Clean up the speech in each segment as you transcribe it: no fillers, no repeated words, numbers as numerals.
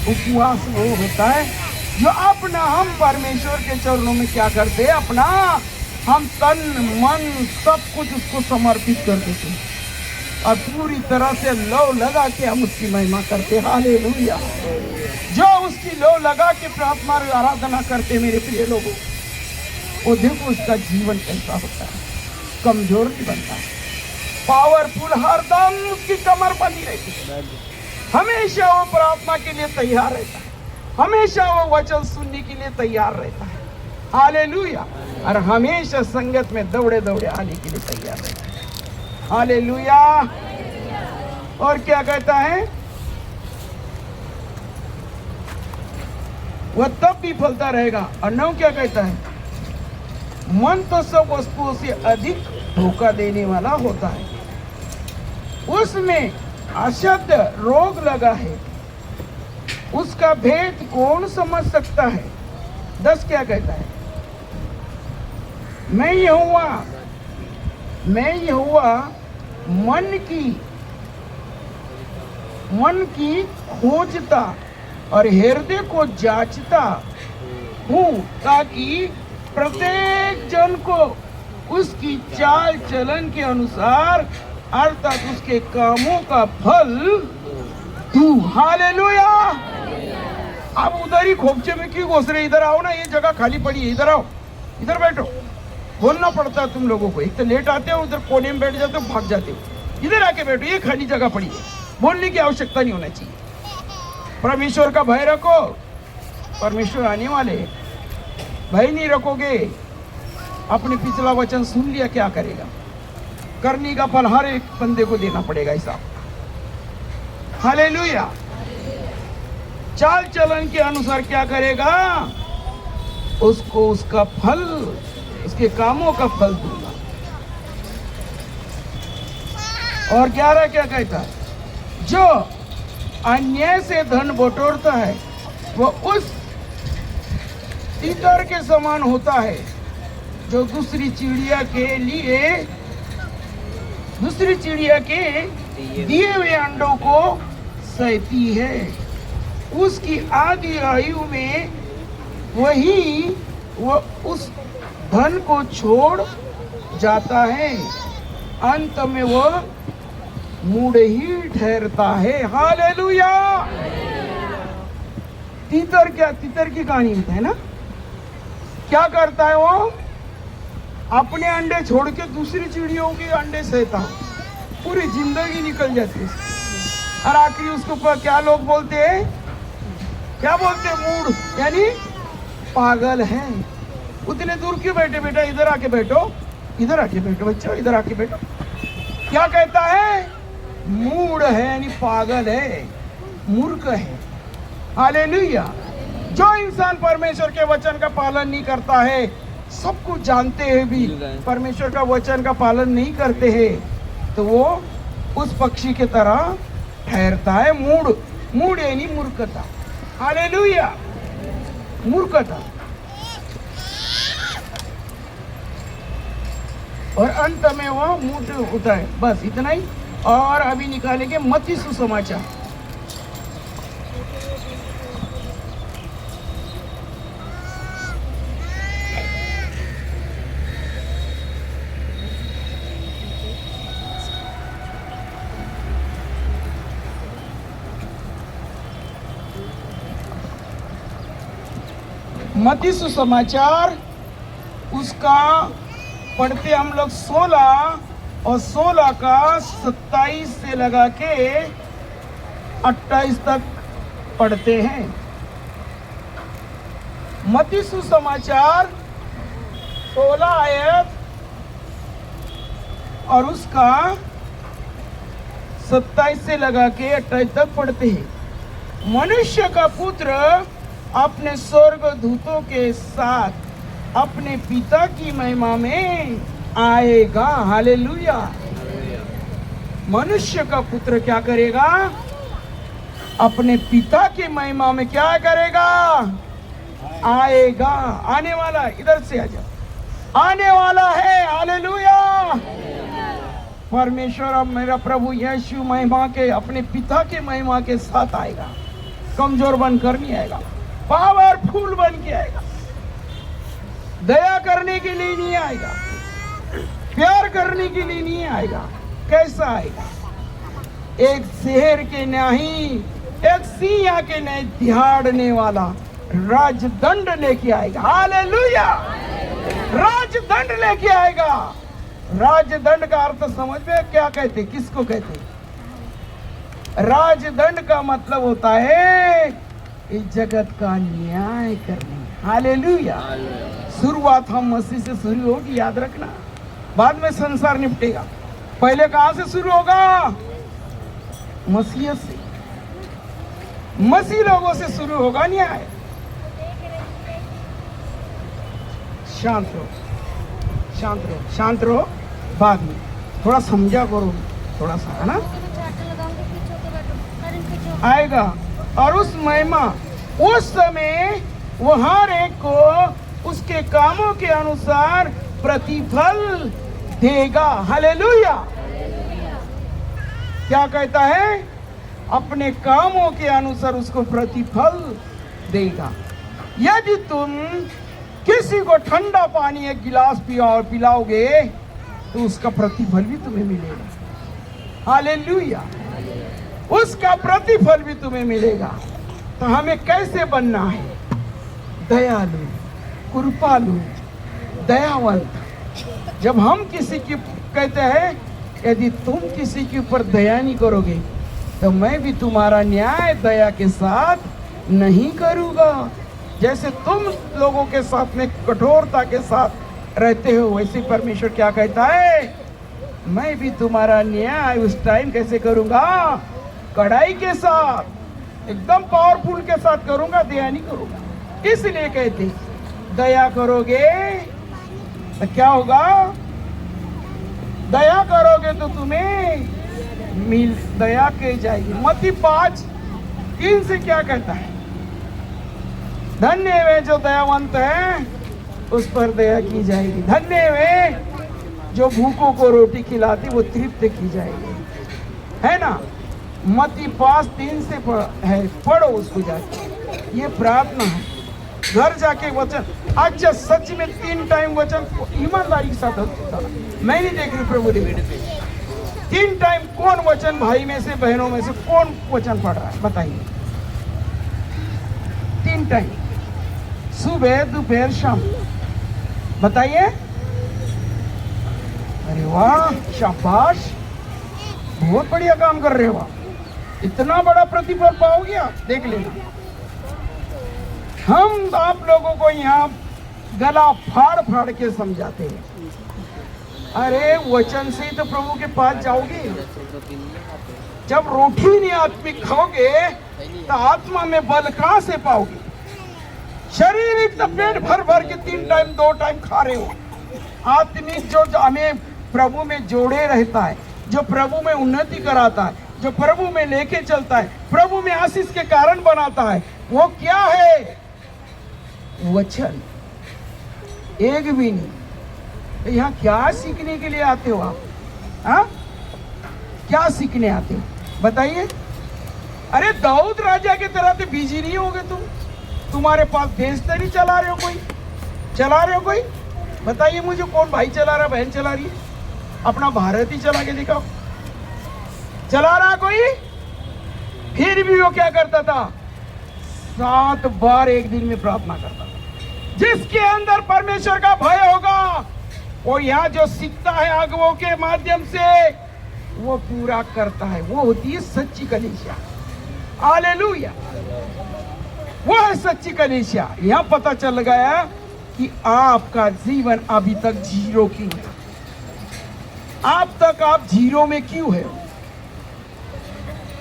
उपवास वो होता है जो अपना हम परमेश्वर के चरणों में क्या करते हैं, अपना हम तन मन सब कुछ उसको समर्पित कर देते हैं और पूरी तरह से लौ लगा के हम उसकी महिमा करते हैं। हालेलुया। जो उसकी लौ लगा के प्रार्थना और आराधना करते मेरे प्रिय लोगों, वो देखो उसका जीवन कैसा होता है, कमजोर नहीं बनता, पावरफुल, हरदम उसकी कमर बंधी रहती है, हमेशा वो प्रार्थना के लिए तैयार रहता है, हमेशा वो वचन सुनने के लिए तैयार रहता है। हालेलुया। और हमेशा संगत में दौड़े दौड़े आने के लिए तैयार रहता है। हालेलुया। और क्या कहता है, वह तब भी फलता रहेगा। और 9 क्या कहता है, मन तो सब वस्तुओं से अधिक धोखा देने वाला होता है, उसमें अशुद्ध रोग लगा है, उसका भेद कौन समझ सकता है। 10 क्या कहता है, मैं यहोवा मन की खोजता और हृदय को जांचता हूँ, ताकि प्रत्येक जन को उसकी चाल चलन के अनुसार अर्थात उसके कामों का फल दूं। हालेलुया। अब उधर ही खोपचे में क्यों घुस रहे, इधर आओ ना, ये जगह खाली पड़ी है, इधर आओ, इधर बैठो। बोलना पड़ता है तुम लोगों को, एक तो लेट आते हो, उधर कोने में बैठ जाते हो, भाग जाते हो, इधर आके बैठो, ये खाली जगह पड़ी है, बोलने की आवश्यकता नहीं होना चाहिए। परमेश्वर का भय रखो, परमेश्वर आने वाले, भय नहीं रखोगे, अपने पिछला वचन सुन लिया, क्या करेगा, करने का फल हर एक बंदे को देना पड़ेगा हिसाब। हालेलुया। चाल चलन के अनुसार क्या करेगा, उसको उसका फल, उसके कामों का फल दूंगा। और 11 क्या कहता है, जो अन्याय से धन बटोरता है वो उस तीतर के समान होता है जो दूसरी चिड़िया के दिए हुए अंडों को सहती है। उसकी आधी आयु में वो उस धन को छोड़ जाता है, अंत में वो मूढ़ ही ठहरता है। हालेलुया। तीतर की कहानी है ना, क्या करता है वो, अपने अंडे छोड़ के दूसरी चिड़ियों के अंडे सहता, पूरी जिंदगी निकल जाती है और आखिरी उसको क्या लोग बोलते हैं, क्या बोलते हैं, मूढ़, यानी पागल है। उतने दूर क्यों बैठे, बेटा इधर आके बैठो, इधर आके बैठो बच्चों, इधर आके बैठो। क्या कहता है, मूढ़ है यानी पागल है, मूर्ख है। हालेलुया। जो इंसान परमेश्वर के वचन का पालन नहीं करता है, सब कुछ जानते हैं भी परमेश्वर का वचन का पालन नहीं करते हैं, तो वो उस पक्षी के तरह ठहरता है, मूढ़ यानी मूर्खता। हालेलुया। मूर्खता। और अंत में वो मूढ़ होता है, बस इतना ही। और अभी निकालेंगे मत्ती सुसमाचार, मत्ती सुसमाचार, उसका पढ़ते हम लोग 16 और 16 का 27 से लगा के 28 तक पढ़ते हैं। मत्ती सुसमाचार 16 आयत और उसका 27 से लगा के 28 तक पढ़ते हैं। मनुष्य का पुत्र अपने स्वर्ग दूतों के साथ अपने पिता की महिमा में आएगा। हालेलुया। मनुष्य का पुत्र क्या करेगा, अपने पिता की महिमा में क्या करेगा, आएगा। आने वाला, इधर से आ जाओ, आने वाला है। हालेलुया। परमेश्वर अब मेरा प्रभु यीशु महिमा के, अपने पिता के महिमा के साथ आएगा। कमजोर बनकर नहीं आएगा, पावरफुल बन के आएगा। दया करने के लिए नहीं आएगा, प्यार करने के लिए नहीं आएगा। कैसा आएगा? एक शहर के नहीं, एक सिंह के नहीं दिहाड़ने वाला राजदंड लेके आएगा। हालेलुया! राजदंड लेके आएगा। राजदंड का अर्थ समझ में क्या कहते, किसको कहते? राजदंड का मतलब होता है इस जगत का न्याय करने। हालेलुया! शुरुआत हम मसीह से शुरू होगी, याद रखना। बाद में संसार निपटेगा। पहले कहां से शुरू होगा? मसीह से। मसीह लोगों से शुरू होगा न्याय। शांत रहो, शांत रहो, शांत रहो। बाद में थोड़ा समझा करो, थोड़ा सा, है ना? आएगा। और उस महिमा उस समय वो हर एक को उसके कामों के अनुसार प्रतिफल देगा। हालेलुया! क्या कहता है? अपने कामों के अनुसार उसको प्रतिफल देगा। यदि तुम किसी को ठंडा पानी एक गिलास पिलाओगे तो उसका प्रतिफल भी तुम्हें मिलेगा। हालेलुया! उसका प्रतिफल भी तुम्हें मिलेगा। तो हमें कैसे बनना है? दयालु, कृपालु, दयावंत। जब हम किसी की कहते हैं यदि तुम किसी के ऊपर दया नहीं करोगे तो मैं भी तुम्हारा न्याय दया के साथ नहीं करूँगा। जैसे तुम लोगों के साथ में कठोरता के साथ रहते हो, वैसे परमेश्वर क्या कहता है? मैं भी तुम्हारा न्याय उस टाइम कैसे करूँगा? कड़ाई के साथ, एकदम पावरफुल के साथ करूँगा, दया नहीं करूँगा। इसलिए कहते दया करोगे तो क्या होगा? दया करोगे तो तुम्हें मिल दया की जाएगी। मत्ती 5:3 से क्या कहता है? धन्य वे जो दयावंत है उस पर दया की जाएगी। धन्य वे जो भूखों को रोटी खिलाती वो तृप्त की जाएगी, है ना? मत्ती 5:3 से है, पढ़ो उसको जाके। ये प्रार्थना है, घर जाके वचन। अच्छा सच में 3 टाइम वचन ईमानदारी के साथ होता है। मैं नहीं देख रही प्रभु देख 3 टाइम कौन वचन भाई में से बहनों में से कौन वचन पढ़ रहा है? बताइए। 3 टाइम, सुबह दोपहर शाम। बताइए। अरे वाह, शाबाश, बहुत बढ़िया काम कर रहे हो आप। इतना बड़ा प्रतिफल पाओगे आप, देख लेना। हम आप लोगों को यहाँ गला फाड़ फाड़ के समझाते हैं। अरे वचन से ही तो प्रभु के पास जाओगे। जब रोटी नहीं आत्मिक खाओगे तो आत्मा में बल कहां से पाओगे? शारीरिक तो पेट भर भर के 3 टाइम 2 टाइम खा रहे हो। आत्मिक जो हमें प्रभु में जोड़े रहता है, जो प्रभु में उन्नति कराता है, जो प्रभु में लेके चलता है, प्रभु में आशीष के कारण बनाता है, वो क्या है? वचन। एक भी नहीं। यहाँ क्या सीखने के लिए आते हो आप? हाँ, क्या सीखने आते हो बताइए? अरे दाऊद राजा के तरह तो बिजी नहीं होगे तुम? तुम्हारे पास देश तो नहीं चला रहे हो? कोई चला रहे हो? कोई बताइए मुझे, कौन भाई चला रहा, बहन चला रही है? अपना भारत ही चला के दिखाओ। चला रहा कोई? फिर भी वो क्या करता था? 7 बार एक दिन में प्रार्थना करता था। जिसके अंदर परमेश्वर का भय होगा वो यहाँ जो सीखता है अगुवों के माध्यम से वो पूरा करता है। वो होती है सच्ची कलीसिया। हालेलुया! वो है सच्ची कलीसिया। यहाँ पता चल गया कि आपका जीवन अभी तक जीरो क्यों है। आप जीरो में क्यों है?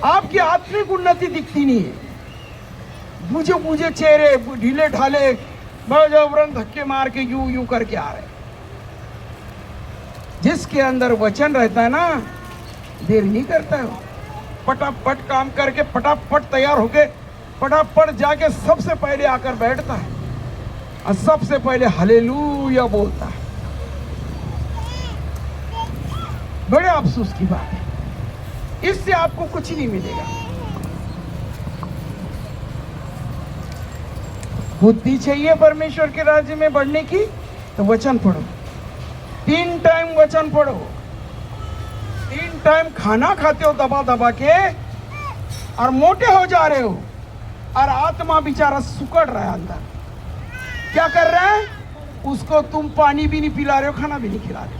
आपकी आत्मिक उन्नति दिखती नहीं है। मुझे चेहरे ढीले ढाले बजबरन धक्के मार के यूं करके आ रहे। जिसके अंदर वचन रहता है ना, देर नहीं करता है। फटाफट काम करके फटाफट तैयार होके फटाफट जाके सबसे पहले आकर बैठता है और सबसे पहले हालेलुया बोलता है। बड़े अफसोस की बात है। इससे आपको कुछ नहीं मिलेगा। बुद्धि चाहिए परमेश्वर के राज्य में बढ़ने की, तो वचन पढ़ो। 3 टाइम वचन पढ़ो। 3 टाइम खाना खाते हो दबा दबा के और मोटे हो जा रहे हो, और आत्मा बेचारा सुकड़ रहा है अंदर। क्या कर रहा है? उसको तुम पानी भी नहीं पिला रहे हो, खाना भी नहीं खिला रहे हो।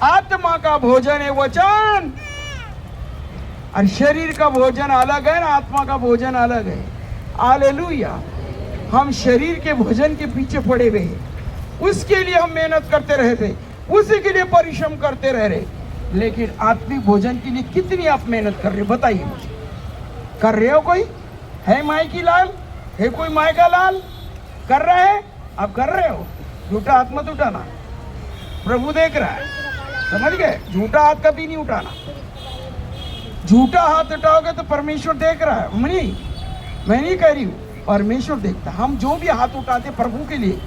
आत्मा का भोजन है वचन, और शरीर का भोजन अलग है ना, आत्मा का भोजन अलग है। हालेलुया। हम शरीर के भोजन के पीछे पड़े हुए हैं, उसके लिए हम मेहनत करते रहते, उसी के लिए परिश्रम करते रह रहे, लेकिन आत्मिक भोजन के लिए कितनी आप मेहनत कर रहे हो बताइए मुझे? कर रहे हो? कोई है माई की लाल? है कोई माई का लाल? कर रहे हैं? आप कर रहे हो? झूठा हाथ मत उठाना, प्रभु देख रहा है, समझ गए? झूठा हाथ कभी नहीं उठाना। झूठा हाथ उठाओगे तो परमेश्वर देख रहा है। मैं नहीं कह रही हूँ, परमेश्वर देखता है। हम जो भी हाथ उठाते प्रभु के लिए,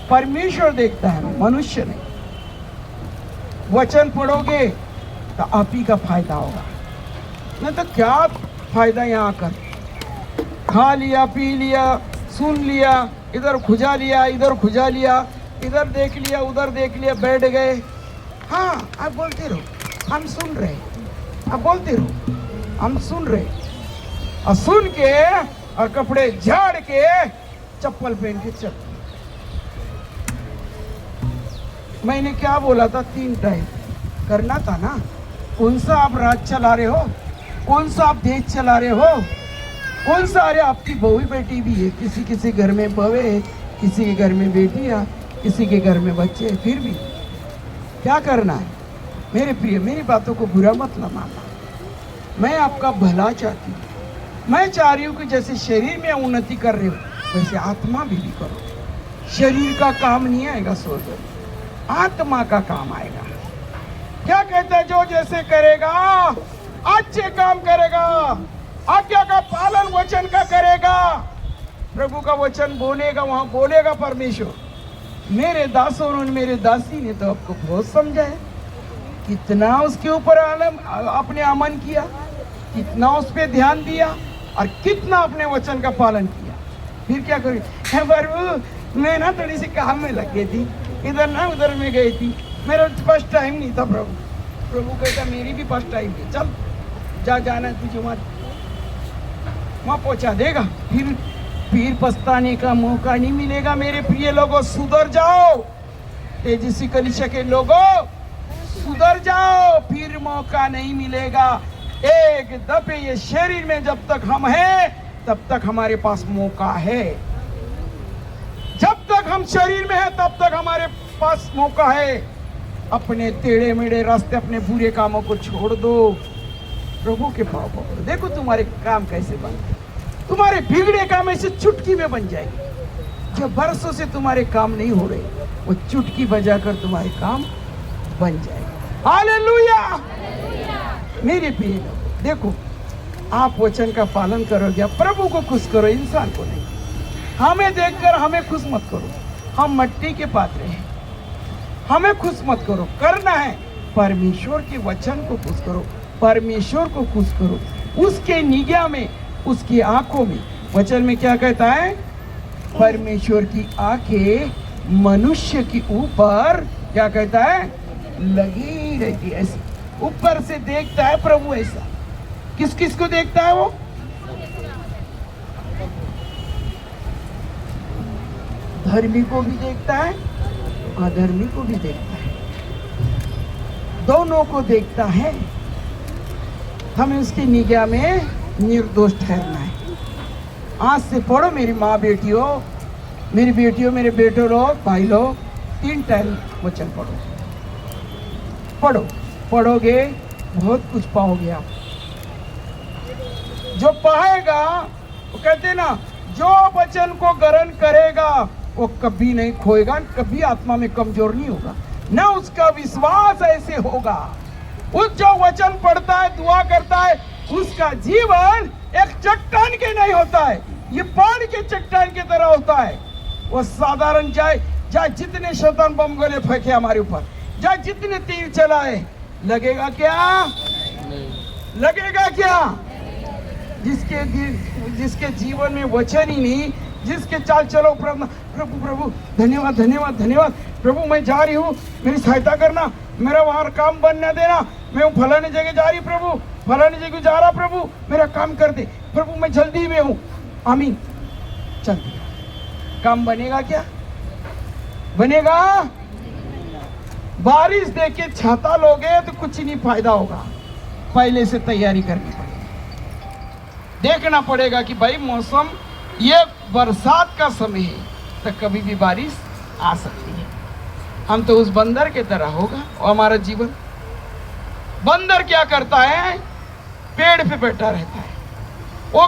परमेश्वर देखता है, मनुष्य नहीं। वचन पढ़ोगे तो आप ही का फायदा होगा, नहीं तो क्या फायदा? यहाँ कर खा लिया, पी लिया, सुन लिया, इधर खुजा लिया, इधर खुजा लिया, इधर देख लिया, उधर देख लिया, बैठ गए। हाँ, आप बोलते रहो, हम सुन रहे। आप बोलते रहो, हम सुन रहे, और सुन के और कपड़े झाड़ के चप्पल पहन के चल। मैंने क्या बोला था? 3 टाइम करना था ना। कौन सा आप राज चला रहे हो? कौन सा आप देश चला रहे हो? कौन सा? अरे आपकी बहू बेटी भी है, किसी किसी घर में बहू है, किसी के घर में बेटियां, किसी के घर में बच्चे, फिर भी क्या करना है? मेरे प्रिय, मेरी बातों को बुरा मत मानना। मैं आपका भला चाहती हूँ। मैं चाह रही हूँ कि जैसे शरीर में उन्नति कर रहे हो, वैसे आत्मा भी करो। शरीर का काम नहीं आएगा स्वर्ग, आत्मा का काम आएगा। क्या कहता है? जो जैसे करेगा अच्छे काम करेगा, आज्ञा का पालन वचन का करेगा। प्रभु का वचन बोलेगा, वहां बोलेगा परमेश्वर। मेरे दासों और मेरे दासी ने तो आपको बहुत समझा है, कितना उसके ऊपर अपने अमन किया, कितना उस पर ध्यान दिया, और कितना अपने वचन का पालन किया। फिर क्या करी? प्रभु मैं ना थोड़ी सी काम में लग गई थी, इधर ना उधर में गई थी, मेरा फर्स्ट टाइम नहीं था। प्रभु कहता मेरी भी फर्स्ट टाइम थी, चल जा, जाना तुझे वहां पहुंचा देगा। फिर पछताने का मौका नहीं मिलेगा। मेरे प्रिय लोगों, सुधर जाओ। तेजस्वी कलीसिया के लोगों, सुधर जाओ, फिर मौका नहीं मिलेगा। एक दफे ये शरीर में जब तक हम हैं, तब तक हमारे पास मौका है। जब तक हम शरीर में हैं, तब तक हमारे पास मौका है। अपने टेढ़े मेढ़े रास्ते, अपने बुरे कामों को छोड़ दो, प्रभु के पाँव पकड़ो। देखो तुम्हारे काम कैसे बनते, तुम्हारे बिगड़े काम ऐसे चुटकी में बन जाएंगे। जो बरसों से तुम्हारे काम नहीं हो रहे, वो चुटकी बजाकर तुम्हारे काम बन जाएगा। हालेलुया। मेरे प्रिय लोग, देखो, आप वचन का पालन करोगे, प्रभु को खुश करो, इंसान को नहीं। हमें देखकर हमें खुश मत करो, हम मिट्टी के पात्र हैं। हमें खुश मत करो, करना है परमेश्वर के वचन को खुश करो, परमेश्वर को खुश करो। उसके निगाह में, उसकी आंखों में, वचन में क्या कहता है? परमेश्वर की आंखें मनुष्य के ऊपर, क्या कहता है? लगी रहती है। ऐसी ऊपर से देखता है प्रभु। ऐसा किस किस को देखता है? वो धर्मी को भी देखता है, अधर्मी को भी देखता है, दोनों को देखता है। हमें उसकी निगाह में निर्दोष ठहरना है। आज से पढ़ो मेरी माँ बेटियों, मेरी बेटियों, मेरे बेटों लोग, भाई लोग, 3 टाइम वचन पढ़ो। पढ़ो, पढ़ोगे बहुत कुछ पाओगे आप। जो पाएगा, वो कहते ना, जो वचन को ग्रहण करेगा वो कभी नहीं खोएगा, कभी आत्मा में कमजोर नहीं होगा, ना उसका विश्वास ऐसे होगा। उस जो वचन पढ़ता है, दुआ करता है, उसका जीवन एक चट्टान के नहीं होता है, ये पहाड़ के चट्टान की तरह होता है। वो साधारण जाए जितने शैतान बम गोले फेंके हमारे ऊपर, चाहे जितने तीर चलाए, लगेगा क्या? लगेगा क्या? जिसके जीवन में वचन ही नहीं, जिसके चाल चलो प्रभु प्रभु प्रभु धन्यवाद धन्यवाद धन्यवाद प्रभु, मैं जा रही हूँ, मेरी सहायता करना, मेरा वहाँ काम बनने देना, मैं हूँ फलाने जगह जा रही प्रभु, फलाने जगह जा रहा प्रभु, मेरा काम कर दे प्रभु, मैं जल्दी में हूँ। आमीन। चल दिया। काम बनेगा क्या? बनेगा? बारिश देख के छाता लोगे तो कुछ नहीं फायदा होगा, पहले से तैयारी करनी पड़ेगी। देखना पड़ेगा कि भाई मौसम ये बरसात का समय है, तो कभी भी बारिश आ सकती है। हम तो उस बंदर के तरह होगा हमारा जीवन। बंदर क्या करता है? पेड़ पे बैठा रहता है। वो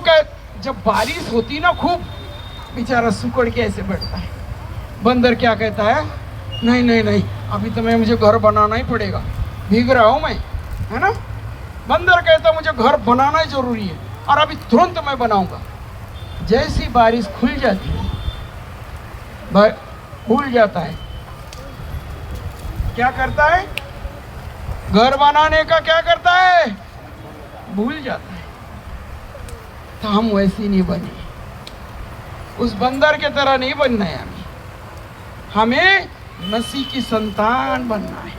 जब बारिश होती ना खूब, बेचारा सुकड़ के ऐसे बैठता है। बंदर क्या कहता है? नहीं नहीं नहीं, अभी तो मुझे घर बनाना ही पड़ेगा, भीग रहा हूँ मैं, है ना। बंदर कहता मुझे घर बनाना ही जरूरी है और अभी तुरंत मैं बनाऊंगा। जैसी बारिश खुल जाती है, भूल जाता है, क्या करता है? घर बनाने का क्या करता है? भूल जाता है। तो हम वैसे नहीं बने, उस बंदर के तरह नहीं बनना है। हमें मसीह की संतान बनना है,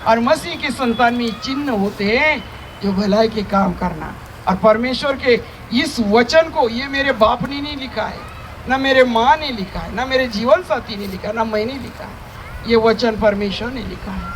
और मसीह की संतान में चिन्ह होते हैं जो भलाई के काम करना। और परमेश्वर के इस वचन को ये मेरे बाप ने नहीं लिखा है, ना मेरे माँ ने लिखा है, ना मेरे जीवन साथी ने लिखा, ना मैंने लिखा है। ये वचन परमेश्वर ने लिखा है,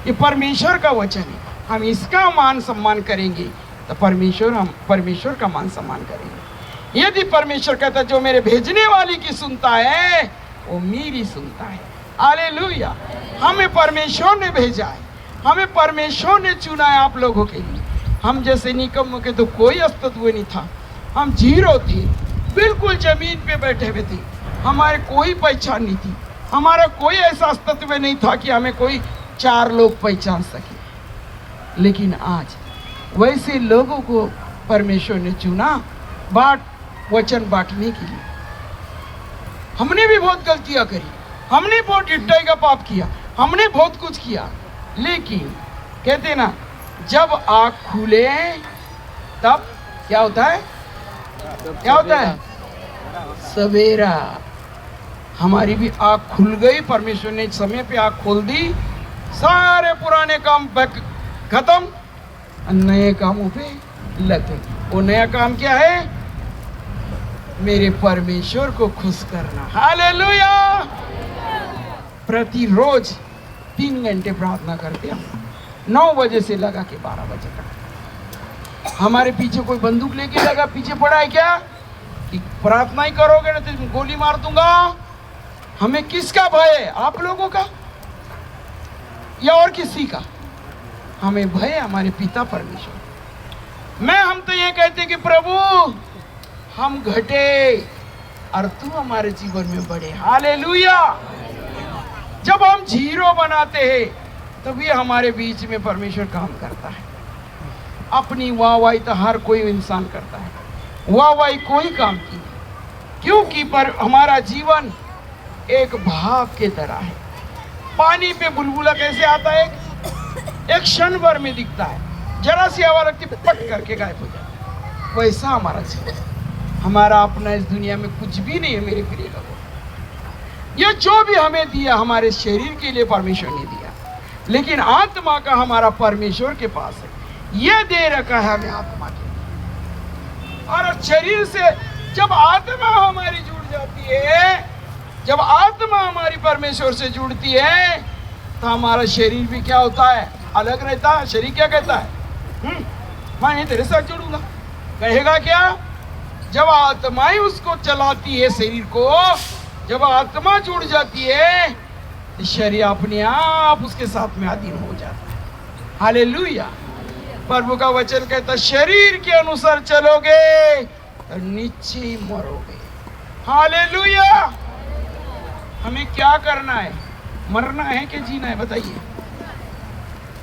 ये परमेश्वर का वचन है। हम इसका मान सम्मान करेंगे तो हम परमेश्वर का मान सम्मान करेंगे। यदि परमेश्वर कहता जो मेरे भेजने वाली की सुनता है वो मेरी सुनता है। हालेलुया। हमें परमेश्वर ने भेजा है, हमें परमेश्वर ने चुना है आप लोगों के लिए। हम जैसे निकम्मों के तो कोई अस्तित्व नहीं था, हम जीरो थे, बिल्कुल जमीन पे बैठे हुए थे, हमारे कोई पहचान नहीं थी, हमारा कोई ऐसा अस्तित्व नहीं था कि हमें कोई चार लोग पहचान सके। लेकिन आज वैसे लोगों को परमेश्वर ने चुना वचन बांटने के लिए। हमने भी बहुत गलतियां करी, हमने बहुत हिट्टाई का पाप किया, हमने बहुत कुछ किया, लेकिन कहते ना जब आँख खुले तब क्या होता है? क्या होता है? सवेरा। हमारी भी आँख खुल गई, परमेश्वर ने समय पे आँख खोल दी, सारे पुराने काम खत्म, नए कामों पे लग गए। वो नया काम क्या है? मेरे परमेश्वर को खुश करना। हालेलुया। प्रतिरोज 3 घंटे प्रार्थना करते हम, 9 बजे से लगा के 12 बजे तक। हमारे पीछे कोई बंदूक लेके लगा पीछे पड़ा है क्या कि प्रार्थना ही करोगे ना तो गोली मार दूंगा? हमें किसका भय है? आप लोगों का या और किसी का? हमें भय है हमारे पिता परमेश्वर। हम तो ये कहते कि प्रभु हम घटे और तू हमारे जीवन में बढ़े। हालेलुया। जब हम जीरो बनाते हैं तभी हमारे बीच में परमेश्वर काम करता है। अपनी वाहवाही तो हर कोई इंसान करता है, वाहवाही कोई काम की नहीं, क्योंकि पर हमारा जीवन एक भाप के तरह है। पानी पे बुलबुला कैसे आता है? एक क्षण भर में दिखता है, जरा सी हवा लगती पट करके गायब हो जाता है। वैसा हमारा जीवन, हमारा अपना इस दुनिया में कुछ भी नहीं है मेरे प्रिय लोगों। ये जो भी हमें दिया हमारे शरीर के लिए परमेश्वर ने दिया, लेकिन आत्मा का हमारा परमेश्वर के पास है। ये दे रखा है हमें आत्मा के लिए। और शरीर से जब आत्मा हमारी जुड़ जाती है, जब आत्मा हमारी परमेश्वर से जुड़ती है तो हमारा शरीर भी क्या होता है? अलग रहता है। शरीर क्या कहता है? मैं तेरे साथ जुड़ूंगा, कहेगा क्या? जब आत्मा ही उसको चलाती है, शरीर को जब आत्मा जुड़ जाती है तो शरीर अपने आप उसके साथ में अधीन हो जाता है। हालेलुया। प्रभु का वचन कहता है शरीर के अनुसार चलोगे तो नीचे ही मरोगे। हालेलुया। हमें क्या करना है? मरना है कि जीना है? बताइए।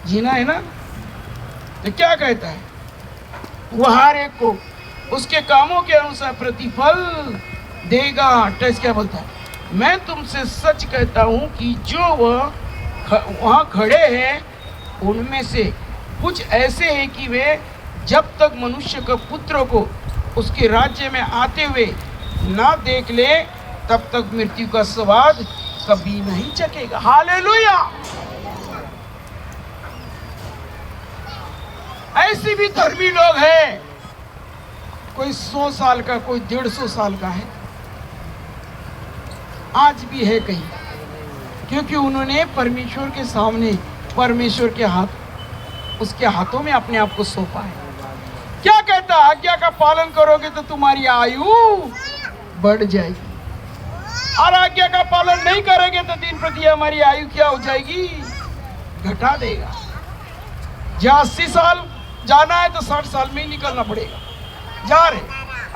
जीना है ना? तो क्या कहता है? वह हर एक को उसके कामों के अनुसार प्रतिफल देगा। टेस्ट क्या बोलता है? मैं तुमसे सच कहता हूं कि जो वहां खड़े हैं उनमें से कुछ ऐसे हैं कि वे जब तक मनुष्य के पुत्र को उसके राज्य में आते हुए ना देख ले तब तक मृत्यु का स्वाद कभी नहीं चखेगा। हालेलुया। ऐसे भी धर्मी लोग हैं, कोई 100 साल का, कोई 150 साल का है, आज भी है कहीं, क्योंकि उन्होंने परमेश्वर के सामने, परमेश्वर के हाथ, उसके हाथों में अपने आप को सौंपा है। क्या कहता है? आज्ञा का पालन करोगे तो तुम्हारी आयु बढ़ जाएगी, और आज्ञा का पालन नहीं करोगे तो दिन प्रति हमारी आयु क्या हो जाएगी? घटा देगा। जहाँ 80 साल जाना है तो 60 साल में ही निकलना पड़ेगा। जा रहे,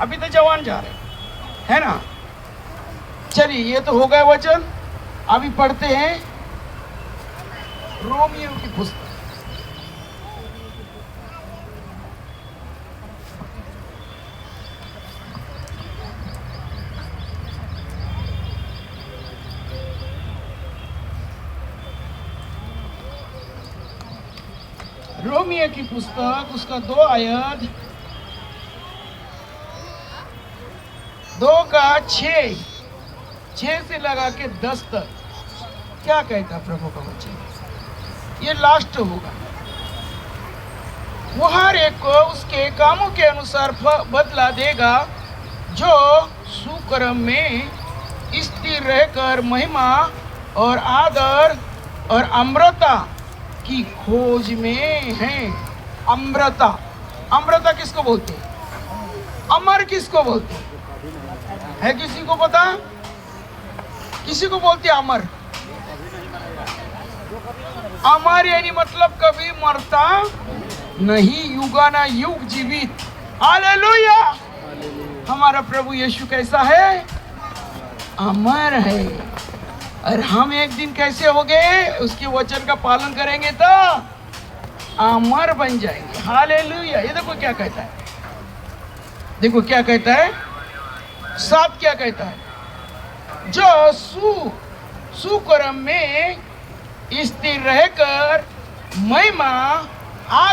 अभी तो जवान जा रहे, है ना। चलिए, ये तो हो गया वचन। अभी पढ़ते हैं रोमियो की पुस्तक। रोमियो की पुस्तक, उसका 2 आयत 2 का 6 से लगा के 10 तक क्या कहता प्रभु का वचन? ये लास्ट होगा। वो हर एक को उसके कामों के अनुसार बदला देगा, जो सुकर्म में स्थिर रहकर महिमा और आदर और अमरता की खोज में है। अमरता, अमरता किसको बोलते हैं? अमर किसको बोलते हैं? है किसी को पता? किसी को बोलते हैं अमर? अमर यानी मतलब कभी मरता नहीं, युगाना युग जीवित। हालेलुया। हमारा प्रभु यीशु कैसा है? अमर है। और हम एक दिन कैसे होंगे? उसके वचन का पालन करेंगे तो अमर बन जाएंगे। हालेलुया। ये देखो क्या कहता है, देखो क्या कहता है, 7 क्या कहता है? जो सुकर्म में स्थिर रहकर महिमा